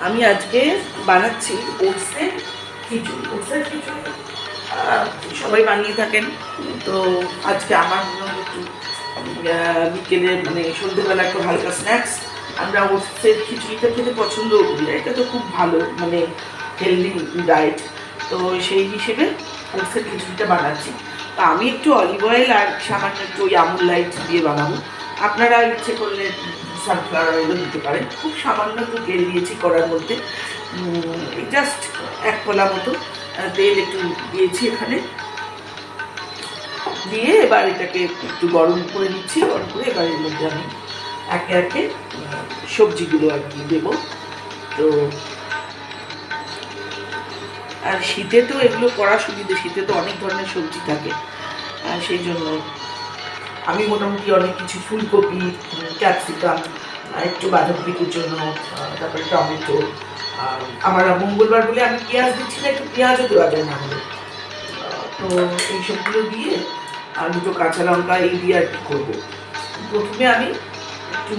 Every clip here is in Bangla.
আমি আজকে বানাচ্ছি ওটসের খিচুড়ি। ওটসের খিচুড়ি সবাই বানিয়ে থাকেন, তো আজকে আমার মনে হলো একটু বিকেলে মানে সন্ধ্যেবেলা একটু হালকা স্ন্যাক্স। আমরা ওটসের খিচুড়িটা খেতে পছন্দও করি, এটা তো খুব ভালো মানে হেলদি ডায়েট। তো সেই হিসেবে ওটসের খিচুড়িটা বানাচ্ছি। তো আমি একটু অলিভ অয়েল আর সামান্য একটু ওই আমুল লাইট দিয়ে বানাবো। আপনারা ইচ্ছে করলে সানফ্লাওয়ার অয়েলও দিতে পারেন। খুব সামান্য একটু তেল দিয়েছি কড়ার মধ্যে, জাস্ট এক কলা মতো তেল একটু দিয়েছি এখানে দিয়ে এবার এটাকে একটু গরম করে নিচ্ছি। গরম করে এবার এর মধ্যে আমি একে একে সবজিগুলো আর কি দেবো। তো আর শীতে তো এগুলো করা সুবিধে, শীতে তো অনেক ধরনের সবজি থাকে, সেই জন্য আমি মোটামুটি অনেক কিছু ফুলকপি, ক্যাপসিকাম, একটু বাঁধাকপির জন্য, তারপরে টমেটো, আমার মঙ্গলবার বলে আমি পেঁয়াজ দিচ্ছি না, একটু পেঁয়াজও দেওয়া যায় না হলে। তো এইসবগুলো দিয়ে আর দুটো কাঁচা লঙ্কা এই দিয়ে আর কি করবো। প্রথমে আমি একটু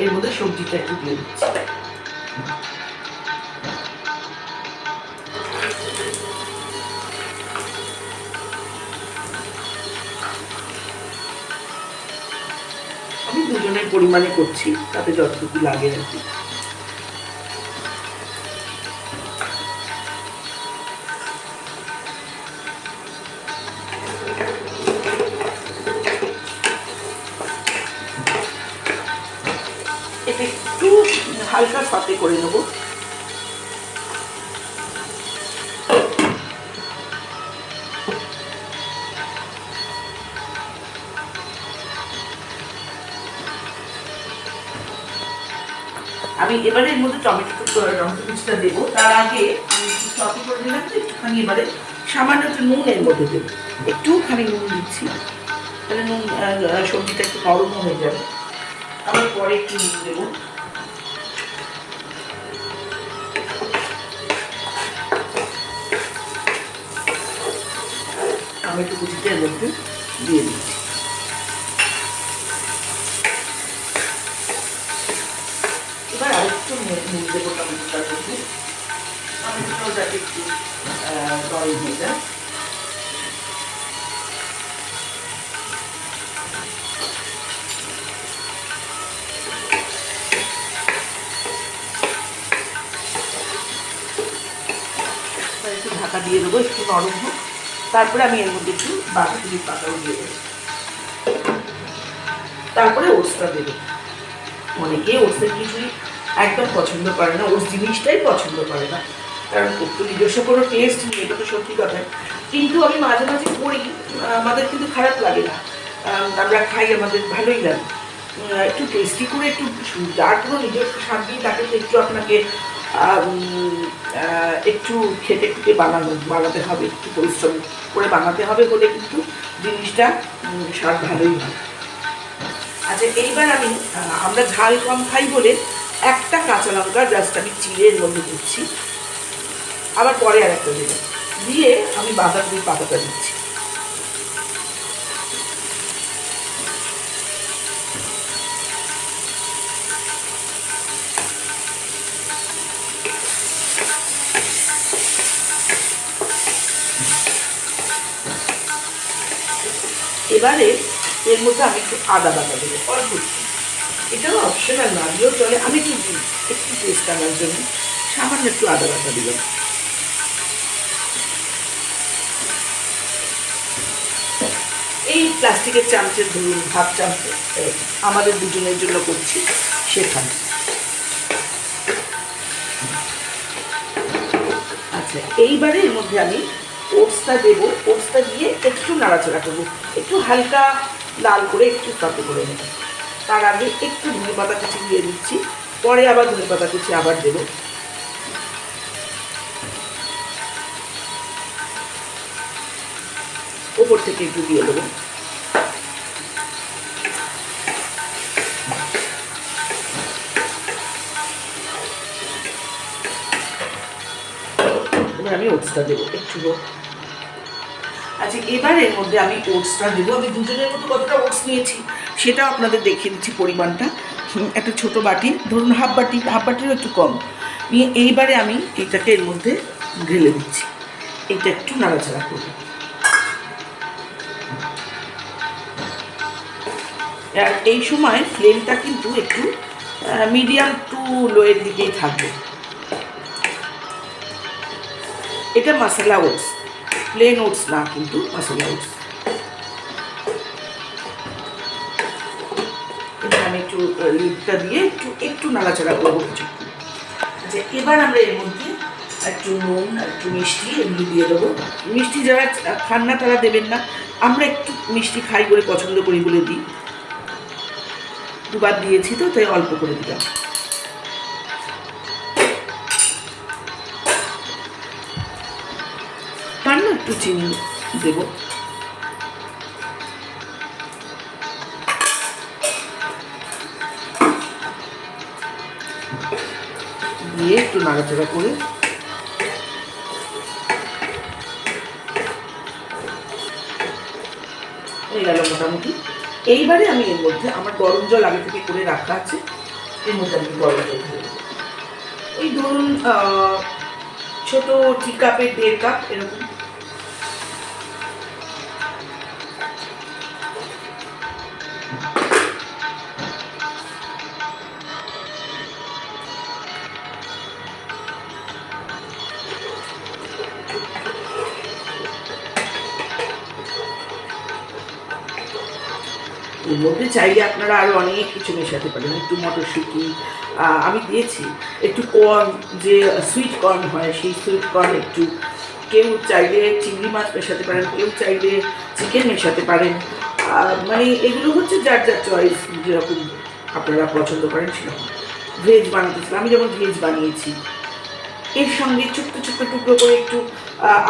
এর মধ্যে সবজিটা একটু দিয়ে দিচ্ছি। আমি দুজনের পরিমাণে করছি, তাতে যতটুকু লাগে আর কি। এটা একটু হালকা সাথে করে নেবো। আমি এবারে এর মধ্যে টমেটো কুচিটা দেবো। তার আগে আমি সতে করে দিলাম, তো একটুখানি এবারে সামান্য একটু নুন এর মধ্যে দেবো। একটুখানি নুন দিচ্ছি, তাহলে নুন সবজিটা একটু নরমও হয়ে যাবে। আবার পরে একটু নুন দেবো। টমেটো কুচিটা এর মধ্যে দিয়ে দিচ্ছি। এবার আরেকটু নুন দেবো টমেটোটার মধ্যে, টমেটোটাও যাতে একটু নরম হয়ে যায়। একটু ঢাকা দিয়ে দেবো, একটু নরম হোক। তারপরে আমি এর মধ্যে একটু বাঁধাকপির পাতাও দিয়ে দেবো। তারপরে ওটসটা দেবো। অনেকে ওটসের খিচুড়ি একদম পছন্দ করে না, ওটস জিনিসটাই পছন্দ করে না, কারণ একটু নিজস্ব কোনো টেস্ট নেই, এটা তো সত্যি কথা। কিন্তু আমি মাঝে মাঝে করি, আমাদের কিন্তু খারাপ লাগে না, আমরা খাই, আমাদের ভালোই লাগে। একটু টেস্টি করে একটু যার কোনো নিজস্ব স্বাদ দিয়ে তাকে তো একটু আপনাকে একটু খেটে খুঁটে বানাতে হবে, একটু পরিশ্রম করে বানাতে হবে বলে কিন্তু জিনিসটা স্বাদ ভালোই হয়। আচ্ছা, এইবার আমি আমরা ঝাল কম খাই বলে একটা কাঁচা লঙ্কা জাস্ট আমি চিড়ে এর মধ্যে দিচ্ছি। আবার পরে আর একটা দেবো, দিয়ে আমি বাঁধাকপির পাতাটা দিচ্ছি। এবারে এর মধ্যে আমি একটু আদা বাটা দেবো অল্প, এটাও অপশনাল না দিয়েও চলে, আমি একটু দিই একটু টেস্ট আনার জন্য সামান্য একটু আদা বাটা দিলাম। এই প্লাস্টিকের চামচের ধরুন হাফ চামচ, আমাদের দুজনের জন্য করছি সেখানে। আচ্ছা, এইবারে এর মধ্যে আমি ওটসটা দেবো। ওটসটা দিয়ে একটু নাড়াচাড়া করবো, একটু হালকা লাল করে একটু সাথে করে নেবো। তার আগে একটু ধনে পাতা কুচি দিয়ে দিচ্ছি, পরে আবার ধনে পাতা কুচি আবার দেবো। ওপর থেকে একটু দিয়ে দেবো। এবার আমি ওটসটা দেবো একটু। আচ্ছা, এবার এর মধ্যে আমি ওটসটা দেবো। আমি দুজনের মতো কতটা ওটস নিয়েছি সেটাও আপনাদের দেখিয়ে দিচ্ছি পরিমাণটা। একটা ছোটো বাটি, ধরুন হাফ বাটিরও একটু কম এইবারে আমি এটাকে এর মধ্যে ঢেলে দিচ্ছি। এটা একটু নাড়াচাড়া করব। আর এই সময় ফ্লেমটা কিন্তু একটু মিডিয়াম টু লোয়ের দিকেই থাকবে। এটা মশলা ওটস, প্লেন ওটস না, কিন্তু মশলা ওটস। এটা আমি একটু লিডটা দিয়ে একটু একটু নাড়াচাড়া করবো কিছুক্ষণ। আচ্ছা, এবার আমরা এর মধ্যে একটু নুন আর একটু মিষ্টি এগুলো দিয়ে দেবো। মিষ্টি যারা খান না তারা দেবেন না, আমরা একটু মিষ্টি খাই বলে পছন্দ করি বলে দিই। দুবার দিয়েছি তো, তাই অল্প করে দিলাম। সামান্য একটু চিনি দেব। দিয়ে একটু নাড়াচাড়া করে হয়ে গেল মোটামুটি। এইবারে আমি এর মধ্যে আমার গরম জল আগে থেকে করে রাখা আছে, এর মধ্যে আমি গরম জল ঢেলে দেব। এই ধরুন ছোট টি কাপের 1.5 কাপ এরকম। এর মধ্যে চাইলে আপনারা আরও অনেক কিছু মেশাতে পারেন, একটু মটরশুঁটি আমি দিয়েছি, একটু কর্ন, যে সুইট কর্ন হয় সেই সুইট কর্ন একটু, কেউ চাইলে চিংড়ি মাছ মেশাতে পারেন, কেউ চাইলে চিকেন মেশাতে পারেন। মানে এগুলো হচ্ছে যার যার চয়েস, যেরকম আপনারা পছন্দ করেন সেরকম। ভেজ বানাতেছিলাম, আমি যেমন ভেজ বানিয়েছি। এর সঙ্গে ছোট্ট ছোট্ট টুকরো করে একটু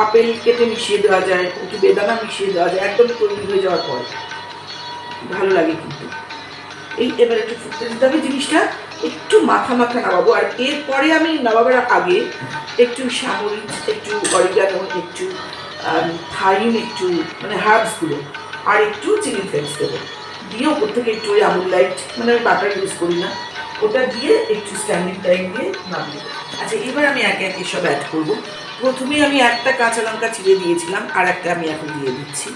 আপেল কেটে মিশিয়ে দেওয়া যায়, একটু বেদানা মিশিয়ে দেওয়া যায়, একদম তৈরি হয়ে যাওয়ার পর ভালো লাগে কিন্তু। এবার একটু ফুটতে দিতে হবে, জিনিসটা একটু মাখা মাখা নামাবো। আর এরপরে আমি নামাবার আগে একটু সামরিচ, একটু অরিগানো, একটু থাইম, একটু মানে হার্বসগুলো, আর একটু চিলি ফ্লেক্স দেবো, দিয়ে ওপর থেকে একটু ওই আমুল লাইট, মানে আমি বাটার ইউজ করি না, ওটা দিয়ে একটু স্ট্যান্ডিং টাইম দিয়ে নামিয়ে। আচ্ছা, এবার আমি একে একে সব অ্যাড করবো। প্রথমে আমি একটা কাঁচা লঙ্কা চিড়ে দিয়েছিলাম, আর একটা আমি এখন দিয়ে দিচ্ছি,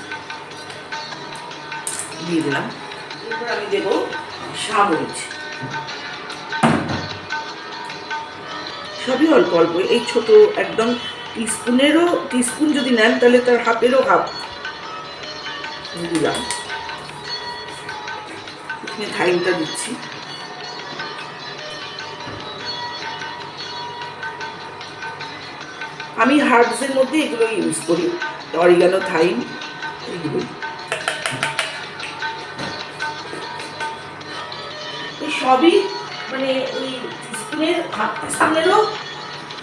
দিয়ে দিলাম। এরপর আমি দেবো সামরিচ, সবই অল্প অল্প, এই ছোট একদম টিস্পুন যদি নেন তাহলে তার হাফেরও হাফ দিলাম। এখানে থাইমটা দিচ্ছি। আমি হার্বসের মধ্যে এগুলো ইউজ করি, অরিগানো, থাইম, এগুলো। সবই মানে ওই টিস্পুনের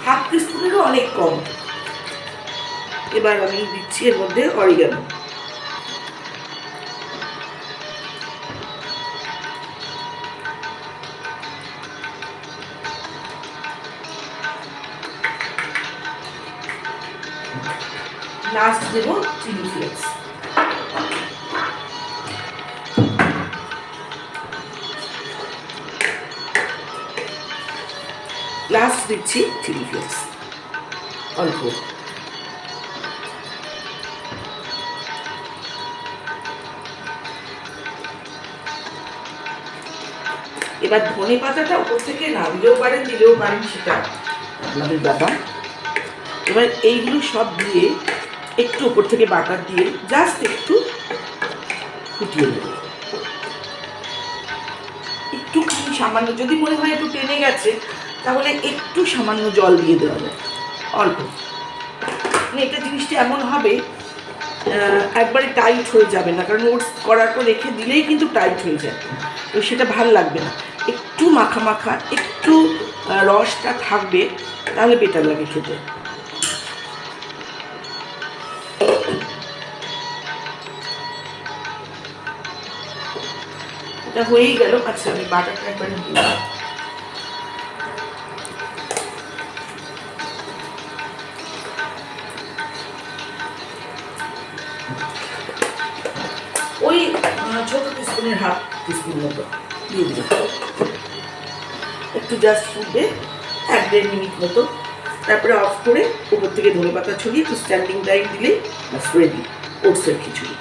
হাফ টিস্পুনেরও অনেক কম। এবার আমি দিচ্ছি এর মধ্যে অরিগানো। লাস্ট দেব চিলি ফ্লেক্স। লাস্ট দিচ্ছি চিলি ফ্লেক্স অল্প। এবার ধনে পাতাটা উপর থেকে না দিলেও পারেন, দিলেও পারেন, সেটা আপনাদের ব্যাপার। এবার এইগুলো সব দিয়ে একটু উপর থেকে বাটার দিয়ে জাস্ট একটু ফুটিয়ে দেবো। একটু সামান্য, যদি মনে হয় একটু টেনে গেছে তাহলে একটু সামান্য জল দিয়ে দেওয়া যায়, অল্প। মানে এটা জিনিসটা এমন হবে একবারে টাইট হয়ে যাবে না, কারণ ওটস করার পর রেখে দিলেই কিন্তু টাইট হয়ে যায়, তো সেটা ভাল লাগবে না। একটু মাখা মাখা, একটু রসটা থাকবে, তাহলে বেটার লাগে খেতে। এটা হয়েই গেল। আচ্ছা, আমি বাটারটা একবারে দিলাম। ওই ছোট টিস্পুনের হাফ টিস্পুন মতো দিয়ে দিলাম। একটু জাস্ট ফুটবে, 1-1.5 মিনিট মতো, তারপরে অফ করে উপর থেকে ধনেপাতা ছড়িয়ে একটু স্ট্যান্ডিং টাইম দিলেই বাস রেডি ওটসের খিচুড়ি।